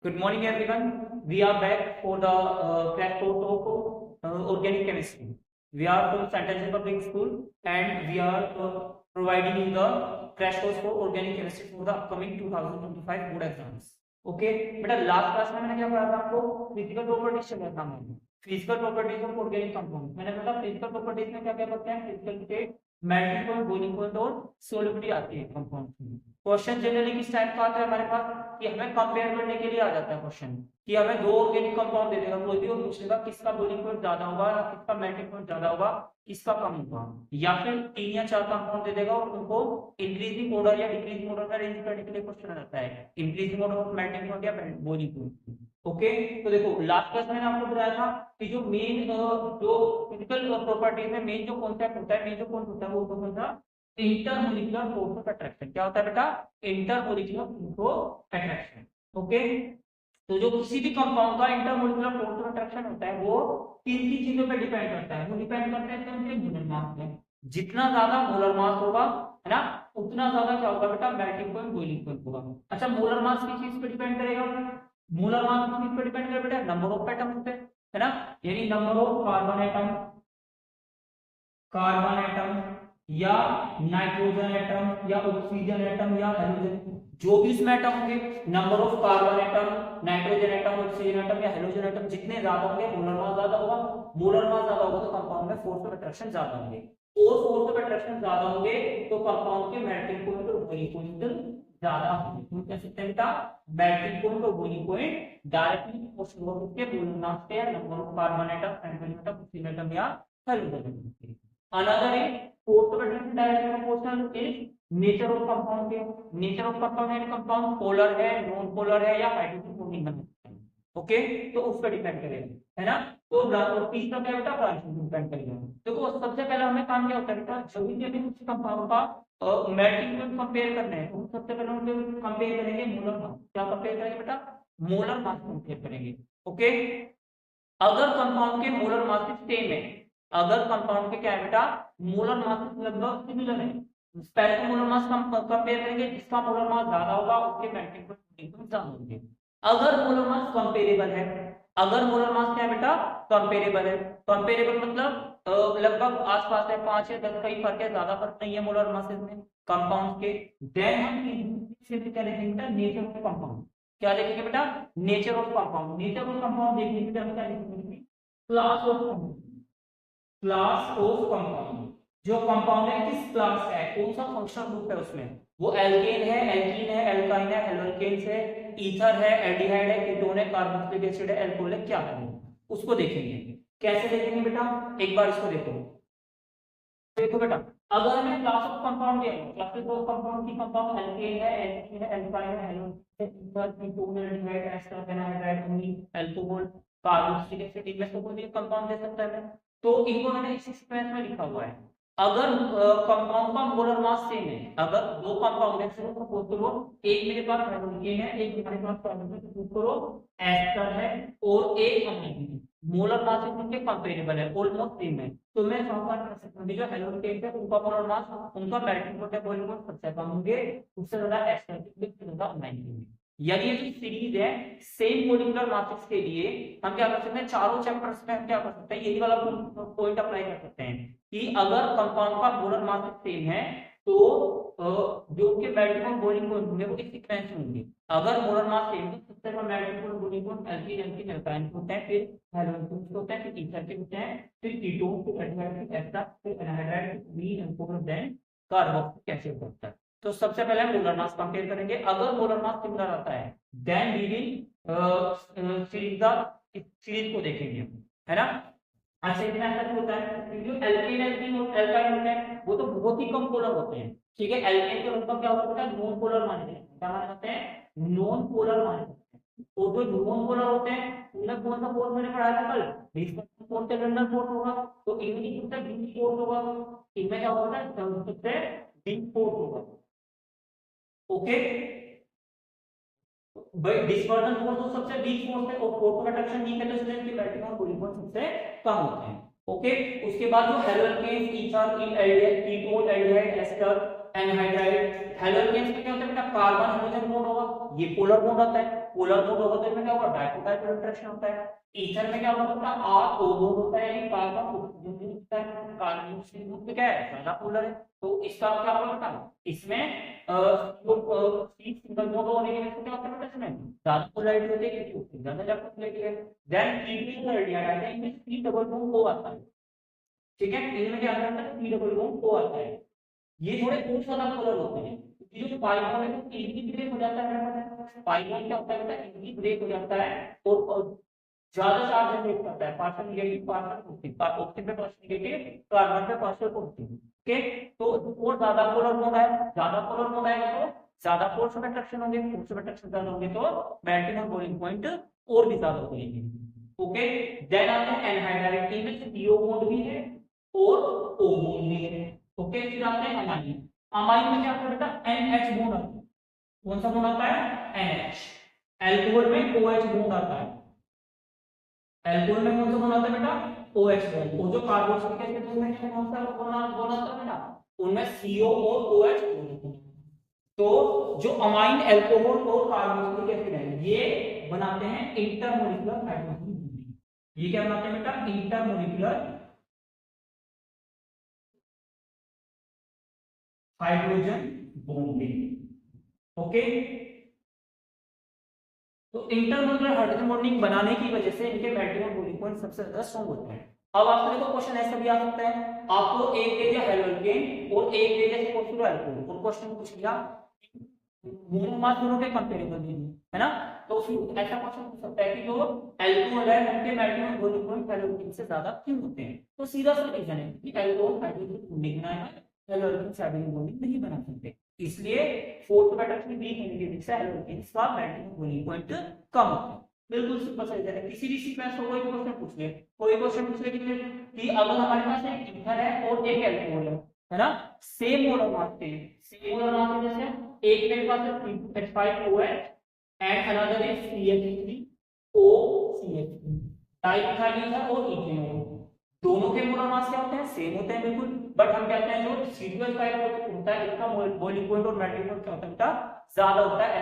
Good morning, everyone. We are back for the crash course of organic chemistry. We are from St. Anselm Public School, and we are providing you the crash course for organic chemistry for the upcoming 2025 board exams. Okay, बेटा last class में मैंने क्या पढ़ा था आपको? Physical properties चल रहा था मैंने physical properties of organic compound. मैंने बताया फिजिकल प्रॉपर्टीज में क्या क्या पढ़ते हैं? Physical state, melting point, boiling point और सॉल्युबिलिटी आती है कंपाउंड में। क्वेश्चन जनरली किस टाइप का आता है हमारे पास कि हमें कंपेयर करने के लिए आ जाता है क्वेश्चन कि हमें दो ऑर्गेनिक कंपाउंड दे देगा कोई भी और पूछेगा किसका बॉइलिंग पॉइंट ज्यादा होगा, किसका मेल्टिंग पॉइंट ज्यादा होगा, किसका कम होगा, या फिर 3 या 4 कंपाउंड दे देगा और उनको इंक्रीजिंग ऑर्डर या डिक्रीजिंग ऑर्डर में अरेंज करने के लिए क्वेश्चन आता है, increasing order of melting point या बॉइलिंग पॉइंट। ओके, तो देखो लास्ट क्लास में मैंने आपको बताया था कि जो मेन जो फिजिकल प्रॉपर्टीज में मेन जो कॉन्सेप्ट होता है, मेन जो कॉन्सेप्ट होता है वो कौन सा? Intermolecular force of attraction. क्या होता है बेटा? Intermolecular force of attraction. Okay, तो जो किसी भी कंपाउंड का इंटरमोलिकुलर फोर्स ऑफ अट्रैक्शन होता है वो तीन की चीजों पे डिपेंड करता है। वो डिपेंड करते हैं उनके मोलर मास पे। जितना ज्यादा मोलर मास होगा, है ना, उतना ज्यादा क्या होगा बेटा? मेल्टिंग पॉइंट, बॉइलिंग पॉइंट होगा। अच्छा, मोलर मास किस चीज पे डिपेंड करेगा? मोलर मास किस चीज पे डिपेंड करेगा बेटा? नंबर ऑफ एटम्स पे, है ना, यानी नंबर ऑफ कार्बन एटम या नाइट्रोजन एटम या ऑक्सीजन एटम या हेलोजन, जो भी उसमें एटम होंगे, number of carbon atom, nitrogen atom, oxygen atom या हेलोजन एटम जितने ज्यादा होंगे मोलर मास ज्यादा होगा। मोलर मास ज्यादा होगा तो कंपाउंड में फोर्स ऑफ अट्रैक्शन ज्यादा होंगे, और फोर्स ऑफ अट्रैक्शन ज्यादा होंगे तो कंपाउंड के मेल्टिंग पॉइंट और बॉइलिंग पॉइंट ज्यादा होंगे। तो कह सकते हैं बेटा मेल्टिंग पॉइंट और बॉइलिंग पॉइंट डायरेक्टली प्रोपोर्शनल होते हैं मोलर मास के number of carbon atom, nitrogen atom, oxygen atom या halogen atom. Another is force of attraction directly proportional is nature of compound के nature of compound है, compound polar है, non polar है या hydrogen bonding है। Okay, तो उस पर डिपेंड करेगा, है ना। तो तीसरा क्या बेटा? ब्रांचिंग पे डिपेंड करेगा। देखो सबसे पहला हमें काम क्या होता है बेटा? जब भी हमें किसी कंपाउंड का मेल्टिंग पॉइंट कंपेयर करना है तो सबसे पहले हम लोग कंपेयर करेंगे मोलर मास। क्या कंपेयर करेंगे बेटा? मोलर मास कंपेयर करेंगे। ओके, अगर कंपाउंड के मोलर मास सेम है, अगर कंपाउंड के क्या है बेटा? मोलर मास लगभग सिमिलर है, पहले तो मोलर मास कंपेयर करेंगे, जिसका मोलर मास ज्यादा होगा उसके मेल्टिंग पॉइंट ज्यादा होंगे। अगर मोलर मास कंपेरेबल है, अगर मोलर मास क्या है बेटा? कंपेरेबल है। कंपेरेबल मतलब लगभग आसपास है, 5 या 10 का ही फर्क है, ज्यादा फर्क नहीं है मोलर मासेस में कंपाउंड के। देन हम क्या लिखेंगे बेटा? Nature of compound. क्या लिखेंगे बेटा? Nature of compound. Nature of compound देखने की तरफ क्या लिखेंगे? Class of compound. Class of compound, जो कंपाउंड है किस क्लास का है, कौन सा फंक्शनल ग्रुप है उसमें, वो एल्केन है, एल्कीन है, एल्काइन है, हेलोकेन्स है, ईथर है, एल्डिहाइड है, कीटोन है, कार्बोक्सिलिक एसिड है, अल्कोहल है, क्या है, उसको देखेंगे। कैसे देखेंगे बेटा? एक बार इसको देखो। देखो बेटा, अगर हमें क्लास ऑफ कंपाउंड दिया है, क्लासेस ऑफ कंपाउंड की कंपाउंड एल्केन है, एल्कीन है, एल्काइन है, हेलोकेन है, ईथर, कीटोन, एल्डिहाइड, एस्टर, एनाहाइड्राइड, अमीन, अल्कोहल, कार्बोक्सिलिक एसिड, इनमें से कोई भी कंपाउंड दे सकता है। तो इनको मैंने इस सीक्वेंस में लिखा हुआ है। अगर कंपाउंड का मोलर मास सेम है, अगर दो कंपाउंड है तो सपोज करो एक मेरे पास हाइड्रोजन है, एक हमारे पास कार्बन है, सपोज करो एस्टर है और एक अमीन है, मोलर मास इनके कंपेरेबल है, ऑलमोस्ट सेम है, तो मैं संपर्क कर सकता हूं जो हेलोकेन है उनका मोलर मास, उनका मेल्टिंग पॉइंट है, बॉइलिंग पॉइंट सबसे कम होंगे, उससे ज्यादा एस्टर के सबसे ज्यादा अमीन होंगे। यानी ये जो सीरीज है सेम मॉलिक्यूलर मासेस के लिए हम क्या कर सकते हैं? चारों चैप्टर्स में हम क्या कर सकते हैं? यही वाला पॉइंट अप्लाई कर सकते हैं कि अगर कंपाउंड का मोलर मास सेम है तो जो उनके मेल्टिंग और बॉइलिंग पॉइंट होंगे वो इस सीक्वेंस में होंगे। अगर मोलर मास सेम है तो सबसे पहले मेल्टिंग और boiling point alkene, alkene, alkyne होते हैं, फिर हेलोजन होते हैं, फिर ईथर के होते हैं, फिर कीटोन, फिर एल्डिहाइड, फिर एस्टर, फिर एनाहाइड्राइड, फिर अमीन, अल्कोहल, देन कार्बोक्सिलिक एसिड होता है। तो सबसे पहले हम मोलर मास कंपेयर करेंगे। अगर मोलर मास सिमिलर आता है then we will series the series को देखेंगे, है ना। अच्छा, इतना ऐसा होता है जो एल्केन, एल्कीन और एल्काइन होते हैं वो तो बहुत ही कम पोलर होते हैं, ठीक है। एल्केन के मतलब क्या होता है? नॉन पोलर माने जाते हैं। क्या माने जाते हैं? नॉन पोलर माने जाते हैं। और जो नॉन पोलर होते हैं उनमें कौन सा फोर्स मैंने पढ़ाया था कल? डिस्पर्शन फोर्स या रैंडम फोर्स होगा, तो इनमें कितना डी फोर्स होगा, इनमें क्या होगा? सबसे डी फोर्स होगा। ओके, भाई डिस्पर्जन फोर्स तो सबसे वीक फोर्स है और फोर्स ऑफ अट्रैक्शन वीक है तो इसलिए इनके मेल्टिंग और बॉइलिंग पॉइंट सबसे कम होते हैं। ओके, उसके बाद जो haloalkane, ether, ketone, aldehyde, ester, anhydride. Halogen में क्या होता है बेटा, कार्बन हाइड्रोजन बॉन्ड होगा, ये पोलर बॉन्ड होता है, पोलर बॉन्ड होगा तो इसमें क्या होगा, डाइपोल इंटरेक्शन होता है। ईथर में क्या होगा बेटा, आर ओ बॉन्ड होता है, यानी कार्बन ऑक्सीजन होता है, कार्बन ऑक्सीजन ग्रुप में क्या है, ज्यादा पोलर है, तो इसका क्या होगा बेटा, इसमें जो सिंगल बॉन्ड होने की वजह से क्या होता है बेटा, इसमें ज्यादा पोलैरिटी होती है क्योंकि ऑक्सीजन ज्यादा ज्यादा पोलैरिटी है। देन पी पोलैरिटी आ जाता है, इनमें पी डबल बॉन्ड हो आता है, ठीक है, इनमें क्या आता है, पी डबल बॉन्ड हो आता है। ये थोड़े और ज्यादा पोलर होते हैं, ये जो पाई बॉन्ड है तो इनकी ब्रेक हो जाता है, पाई बॉन्ड क्या होता है बेटा, इनकी ब्रेक हो जाता है और ज्यादा चार्ज जनरेट करता है, partial negative partial positive, oxygen पे पार्शियल नेगेटिव, कार्बन पे पार्शियल पॉजिटिव, ओके। तो और ज्यादा पोलर मोड है, ज्यादा पोलर मोड आएगा तो ज्यादा फोर्स ऑफ अट्रैक्शन होंगे, फोर्स ऑफ अट्रैक्शन ज्यादा होंगे तो मेल्टिंग और बॉइलिंग पॉइंट और भी ज्यादा हो जाएंगे, ओके। देन आते हैं एनहाइड्राइड, इनमें पीओ बॉन्ड भी है और ओ बॉन्ड भी है, ओके। फिर आते हैं अमाइन, अमाइन में क्या होता है बेटा, एनएच बॉन्ड आता है, कौन सा बॉन्ड आता है, एनएच। एल्कोहल में ओएच बॉन्ड आता है, एल्कोहल में कौन सा बॉन्ड आता है बेटा, OH बॉन्ड, और जो कार्बोक्सिलिक एसिड में कौन सा बॉन्ड आता है बेटा, उनमें CO और OH बॉन्ड। तो जो अमाइन अल्कोहल और कार्बोक्सिलिक एसिड है ये बनाते हैं इंटरमोलिकुलर हाइड्रोजन बॉन्डिंग, ये क्या बनाते हैं बेटा, इंटरमोलिकुलर हाइड्रोजन बॉन्डिंग, ओके। तो इंटरमोलिकुलर हाइड्रोजन बॉन्डिंग बनाने की वजह से इनके मेल्टिंग और बॉइलिंग पॉइंट सबसे ज्यादा स्ट्रांग होते हैं। अब आपको देखो क्वेश्चन ऐसा भी आ सकता है, आपको एक दे दिया हेलोजन और एक दे दिया सपोज अल्कोहल, और क्वेश्चन पूछ लिया मोनो मास दोनों के कंपेरेबल दे दिए, है ना, तो फिर ऐसा क्वेश्चन पूछ सकता है कि जो अल्कोहल है उनके मेल्टिंग और बॉइलिंग पॉइंट हेलोजन से ज्यादा क्यों होते हैं, तो सीधा सा रीजन है कि अल्कोहल हाइड्रोजन बॉन्डिंग बनाएगा, हेलोजन से हाइड्रोजन बॉन्डिंग नहीं बना सकते, इसलिए फोर्थ ऑफ अट्रैक्शन वीक होने की वजह से हेलोजेंस का मेल्टिंग बॉइलिंग पॉइंट कम होता है। बिल्कुल सिंपल सा रीजन है, किसी भी सीक्वेंस को कोई क्वेश्चन पूछ ले, कोई क्वेश्चन पूछ ले कि अगर हमारे पास एक ईथर है और एक अल्कोहल है ना, सेम मोलर मास पे, सेम मोलर मास पे, जैसे एक मेरे पास है 3.5OH and another is CH3OCH3, dimethyl ether और इथेनॉल, दोनों के मोलर मास क्या होते हैं, सेम होते हैं बिल्कुल, बट हम कहते हैं जो C2H5 होता है इसका बॉइलिंग पॉइंट और मेल्टिंग पॉइंट क्या होता है बेटा, ज्यादा होता है,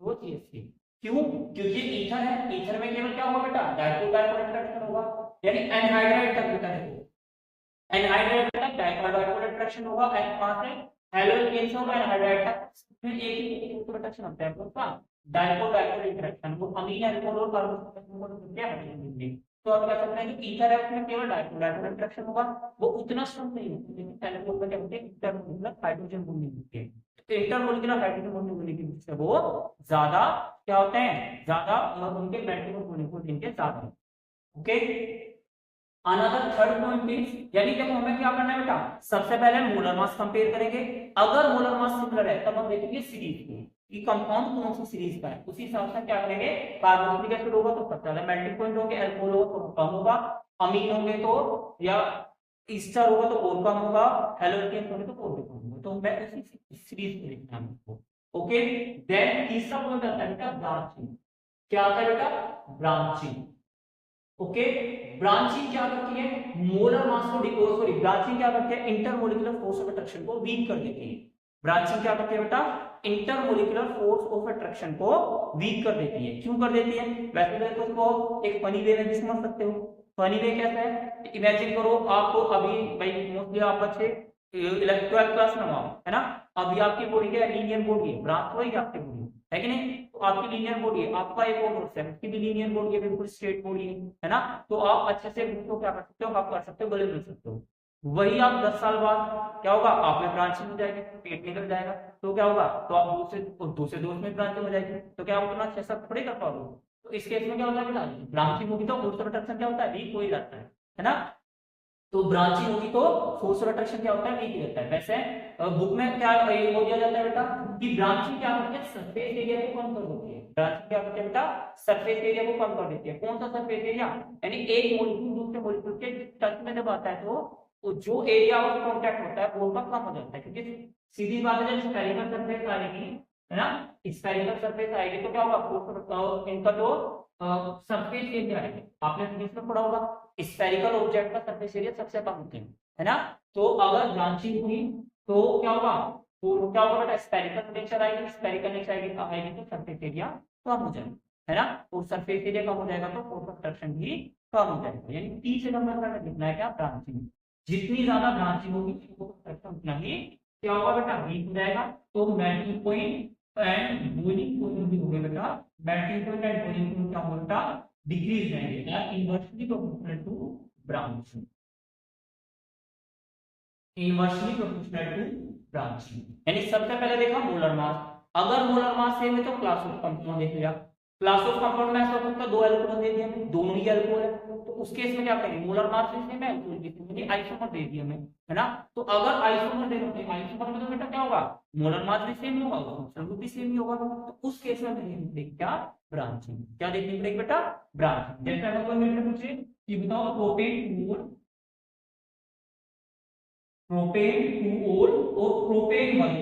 वो CH3, क्यों, क्योंकि ईथर है, ईथर में केवल क्या होगा बेटा, डाइपोल डाइपोल इंटरेक्शन होगा, यानी एनहाइड्राइड तक बेटा, देखो एनहाइड्राइड तक डाइपोल डाइपोल इंटरेक्शन होगा, एंड पास है हेलोजेन से एनहाइड्राइड तक फिर एक ही इंटरेक्शन होता है आपका डाइपोल डाइपोल इंटरेक्शन, वो अमीन अल्कोहल और कार्बन क्या है, तो आप कह सकते हैं कि ईथर है उसमें केवल डाइपोल डाइपोल इंटरेक्शन होगा, वो उतना स्ट्रांग नहीं है, लेकिन अल्कोहल में क्या होते हैं, इंटरमोलिकुलर हाइड्रोजन बॉन्डिंग होती है, तो इंटरमोलिकुलर हाइड्रोजन बॉन्डिंग होने की वजह से वो ज्यादा क्या होते हैं, ज्यादा उनके मेल्टिंग और बॉइलिंग पॉइंट इनके ज्यादा, okay. Another third point is, यानी कि हमें क्या करना है बेटा, सबसे पहले मोलर मास कंपेयर करेंगे, अगर मोलर मास सिमिलर है तब हम देखेंगे सीरीज को कि कंपाउंड कौन सी सीरीज का है, उसी हिसाब से क्या करेंगे, कार्बोक्सिलिक एसिड होगा तो सबसे ज्यादा मेल्टिंग पॉइंट होंगे, अल्कोहल होगा तो कम होगा, अमीन होंगे तो या ईस्टर होगा तो और कम होगा, हेलोजेन होंगे तो और भी कम होगा, तो मैं उसी सीरीज को लिखना है हमको, ओके। देन तीसरा पॉइंट आता है बेटा ब्रांचिंग, क्या आता है बेटा, ब्रांचिंग, ओके। ब्रांचिंग क्या करती है, मोलर मास को सॉरी ब्रांचिंग क्या करती है, इंटरमोलिकुलर फोर्स ऑफ अट्रैक्शन को वीक कर देती है, ब्रांचिंग क्या करती है बेटा, इंटरमोलिकुलर फोर्स ऑफ अट्रैक्शन को वीक कर देती है, क्यों कर देती है, वैसे तो इसको एक फनी वे में भी समझ सकते हो, फनी वे कैसा है, इमेजिन करो आपको अभी भाई मोस्टली आप बच्चे 12th क्लास में हो, है ना, अभी आपकी बॉडी क्या लीनियर बॉडी है, ब्रांच वही आपकी बॉडी है कि नहीं, तो आपकी लीनियर बॉडी है, आपका एक और दोस्त है उसकी भी लीनियर बॉडी है, बिल्कुल स्ट्रेट बॉडी है ना, तो आप अच्छे से उसको क्या कर सकते हो, आप कर सकते हो, गले मिल सकते हो, वही आप 10 साल बाद क्या होगा, आप में ब्रांचिंग हो जाएगी, पेट निकल जाएगा, तो क्या होगा, तो आप दूसरे दोस्त में ब्रांचिंग हो जाएगी, तो क्या आप उतना अच्छे से थोड़ी कर पाओगे, तो इस केस में क्या होता है, ब्रांचिंग होगी तो फोर्स ऑफ अट्रैक्शन क्या होता है, वीक हो ही जाता है ना, तो ब्रांचिंग होगी तो फोर्स ऑफ अट्रैक्शन क्या होता है, वीक रहता है। वैसे बुक में क्या हो दिया जाता है बेटा कि ब्रांचिंग क्या करती है, सरफेस एरिया को कम कर देती है, ब्रांचिंग क्या करती है बेटा, सरफेस एरिया को कम कर देती है, कौन सा सरफेस एरिया, यानी एक मॉलिक्यूल दूसरे मॉलिक्यूल के टच में जब आता है तो जो एरिया ऑफ कांटेक्ट होता है वो कम हो जाता है, क्योंकि सीधी बात है जब स्फेरिकल सरफेस आएगी, है ना, स्फेरिकल सरफेस आएगी तो क्या होगा, इनका जो सरफेस एरिया है, आपने फिजिक्स में पढ़ा होगा, स्फेरिकल ऑब्जेक्ट का सरफेस एरिया सबसे कम होता है ना, तो अगर ब्रांचिंग हुई तो क्या होगा, तो क्या होगा बेटा, स्फेरिकल नेचर आएगी, स्फेरिकल नेचर आएगी तो सरफेस एरिया कम हो जाएगा, है ना। तो सरफेस एरिया कम हो जाएगा तो फोर्स ऑफ अट्रैक्शन भी कम हो जाएगा। यानी तीसरे नंबर पर लिखना है क्या, ब्रांचिंग। जितनी ज्यादा ब्रांचिंग होगी फोर्स ऑफ अट्रैक्शन उतना ही क्या होगा बेटा, वीक हो जाएगा। तो melting point and boiling point भी होंगे बेटा, melting point and boiling point क्या होगा बेटा, डिक्रीज रहेंगे, inversely proportional to branching, inversely proportional to branching. यानी सबसे पहले देखा मोलर मास, अगर मोलर मास सेम है तो क्लास ऑफ कंपाउंड देख लिया। क्लास ऑफ कंपाउंड में ऐसा हो सकता है दो अल्कोहल दे दिया हमें, दोनों ही अल्कोहल है, तो उस केस में क्या करेंगे, मोलर मास भी सेम है, अल्कोहल भी सेम है, आइसोमर दे दिया हमें, है ना। तो अगर आइसोमर दे रहे हैं, आइसोमर में तो बेटा क्या होगा, मोलर मास भी सेम होगा, फंक्शन भी सेम ही होगा, तो उस केस में देखेंगे क्या, ब्रांचिंग। क्या देखने पड़ेगी बेटा, ब्रांचिंग। जैसे अगर कोई मेरे से पूछे कि बताओ प्रोपेन टू ओल और प्रोपेन वन,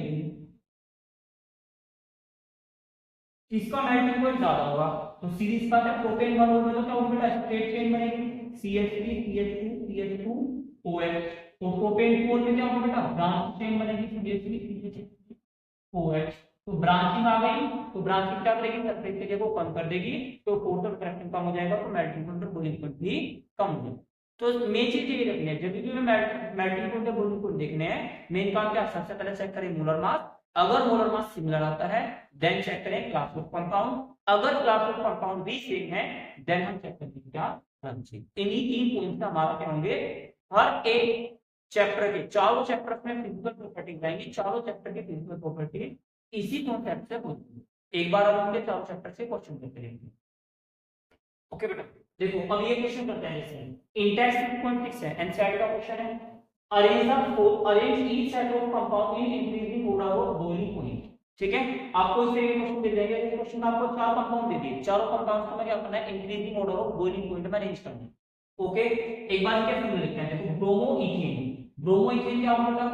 किसका मेल्टिंग पॉइंट ज्यादा होगा, तो सीरीज का है प्रोपेन वन में तो क्या होगा बेटा, स्ट्रेट चेन बनेगी, CH3 CH2 CH2 OH। तो प्रोपेन टू ओल में क्या होगा बेटा, ब्रांच चेन बनेगी, CH3 CH2 OH। तो ब्रांचिंग आ गई, तो ब्रांचिंग क्या करेगी, सरफेस एरिया को कम कर देगी, तो फोर्स ऑफ अट्रैक्शन कम हो जाएगा, तो मेल्टिंग पॉइंट और बॉइलिंग पॉइंट भी कम हो जाएगा। तो मेन चीज ये रखनी है, जब भी हमें मेल्टिंग पॉइंट और बॉइलिंग पॉइंट देखने हैं, मेन काम क्या, सबसे पहले चेक करें मोलर मास, अगर मोलर मास सिमिलर आता है देन चेक करें क्लास ऑफ कंपाउंड, अगर क्लास ऑफ कंपाउंड भी सेम है देन हम चेक करेंगे क्या, ब्रांचिंग। इन्हीं तीन पॉइंट्स हमारा क्या होंगे, हर एक चैप्टर के, चारों चैप्टर में फिजिकल प्रॉपर्टी आएंगी, चारों चैप्टर की फिजिकल प्रॉपर्टी इसी कॉन्सेप्ट से होती है। एक बार हम उनके चारों चैप्टर से क्वेश्चन करते रहेंगे। ओके बेटा, देखो अब ये क्वेश्चन करते हैं, जैसे इंटेंसिटी पॉइंट फिक्स है, एनसीईआरटी का क्वेश्चन है, arrange each set of compound in increasing order of boiling point. ठीक है, आपको इससे क्वेश्चन दे देंगे, इस क्वेश्चन में आपको चार कंपाउंड दे दिए, चारों कंपाउंड्स को मैं क्या करना है, increasing order of boiling point में अरेंज करना है। ओके, एक बार क्या फॉर्मूला लिखते हैं, देखो ब्रोमो इथेन, ब्रोमो इथेन क्या होगा,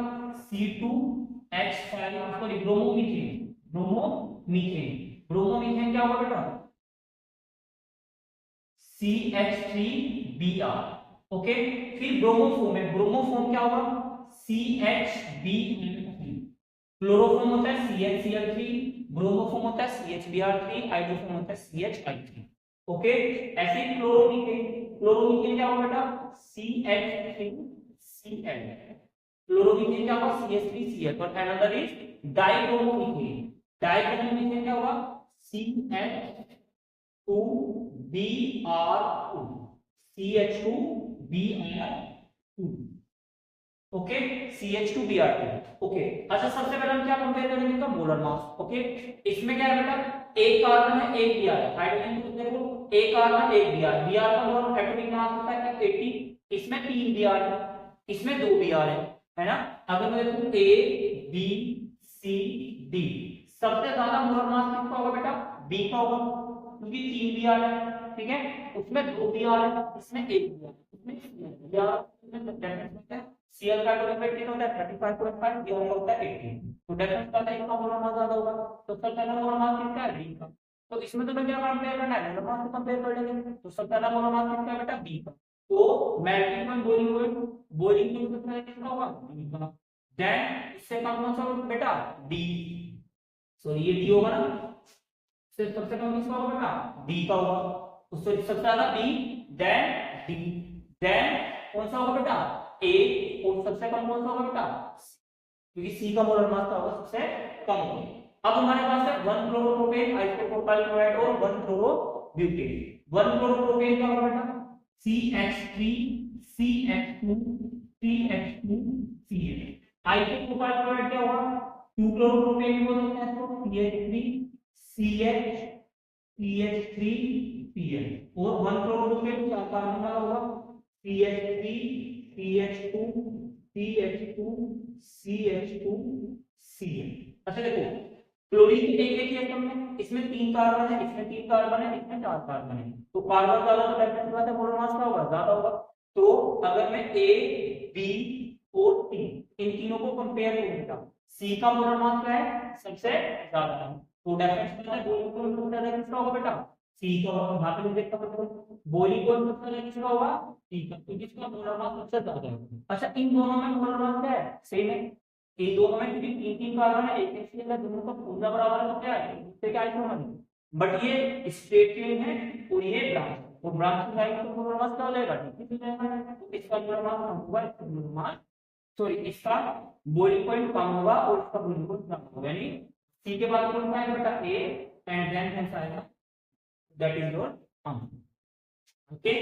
C2H5, sorry bromo methane, bromo methane, bromo methane क्या होगा बेटा, CH3Br। ओके, फिर ब्रोमोफोम है, ब्रोमोफोम क्या होगा, CHBr3, क्लोरोफोम होता है CHCl3, ब्रोमोफोम होता है CHBr3, हाइड्रोफोम होता है CHI3। ओके, ऐसे क्लोरोमीथेन, क्लोरोमीथेन क्या होगा बेटा, CH3Cl, क्लोरोमीथेन क्या होगा, CH3Cl, और अनदर इज डाइब्रोमोमीथेन, डाइब्रोमोमीथेन क्या होगा, CH2Br2, CH2Br2। Okay, CH2Br2। Okay, अच्छा सबसे पहले हम क्या कंपेयर करेंगे, तो मोलर मास। ओके, इसमें क्या है बेटा, एक कार्बन है एक Br है, हाइड्रोजन को देखो, एक कार्बन एक Br का मोलर एटॉमिक मास होता है 80, इसमें 3 Br है, इसमें 2 Br है ना। अगर मैं देखूं A B C D, सबसे ज्यादा मोलर मास किसका होगा बेटा, B का होगा, क्योंकि 3 Br है, ठीक है, उसमें 2 Br है, इसमें 1 Br है, इसमें Br में Cl का एटॉमिक वेट कितना होता है 35.5, Br का होता है 18, तो डिफरेंस पता है इसका मोलर मास ज्यादा होगा, तो सबसे पहला मोलर मास किसका है, B का। तो इसमें तो मैं क्या कंपेयर करना है, मोलर मास को कंपेयर कर लेंगे, तो सबसे पहला मोलर मास किसका है बेटा, B का। तो मेल्टिंग पॉइंट, बॉइलिंग पॉइंट कितना होगा, B का। देन इससे कम कौन सा होगा बेटा, D, सॉरी ये D होगा ना, सिर्फ सबसे कम किसका होगा बेटा, D का होगा, उससे सबसे ज्यादा B, देन D, देन कौन सा होगा बेटा, A, और सबसे कम कौन सा होगा बेटा, क्योंकि C का मोलर मास का होगा सबसे कम होगा। अब हमारे पास है 1 क्लोरोप्रोपेन, आइसोप्रोपाइल क्लोराइड और 1 क्लोरोब्यूटेन। 1 क्लोरोप्रोपेन क्या होगा बेटा, CH3 CH2 CH2 Cl। Isopropyl chloride क्या होगा, 2 क्लोरोप्रोपेन बोल सकते हैं इसको, CH3 CH CH3 Cl, और 1 क्लोरोप्रोपेन क्या कार्बन वाला होगा, CH3 CH2 CH2 CH2 Cl। अच्छा देखो, क्लोरीन की एक देखिए हमने, इसमें 3 कार्बन है, इसमें 3 कार्बन है, इसमें 4 कार्बन है, तो कार्बन ज्यादा तो डेफिनेटली बात है मोलर मास क्या होगा, ज्यादा होगा। तो अगर मैं A B और T इन तीनों को कंपेयर करूं बेटा, C का मोलर मास क्या है, सबसे ज्यादा है, तो डेफिनेटली बात है बॉइलिंग पॉइंट सबसे ज्यादा किसका होगा बेटा, C का होगा। वहां पे लिख देता हूं, बॉइलिंग पॉइंट सबसे ज्यादा किसका होगा, C का, तो किसका मोलर मास सबसे ज्यादा है। अच्छा इन दोनों में मोलर मास क्या है, सेम है, इन दोनों में क्योंकि तीन तीन कार्बन है, एक एक अगर दोनों का पूरा बराबर है तो क्या है, इससे क्या आइसोमर है। बट ये स्ट्रेट चेन है और ये ब्रांच, और ब्रांच की साइड तो मोलर मास क्या हो जाएगा, ठीक हो जाएगा। तो इसका मोलर मास कम होगा, इसका मोलर मास सॉरी इसका बॉइलिंग पॉइंट कम होगा और इसका बॉइलिंग पॉइंट कम होगा, यानी सी के बाद कौन सा है बेटा, ए एंड देन आएगा that is your answer. Okay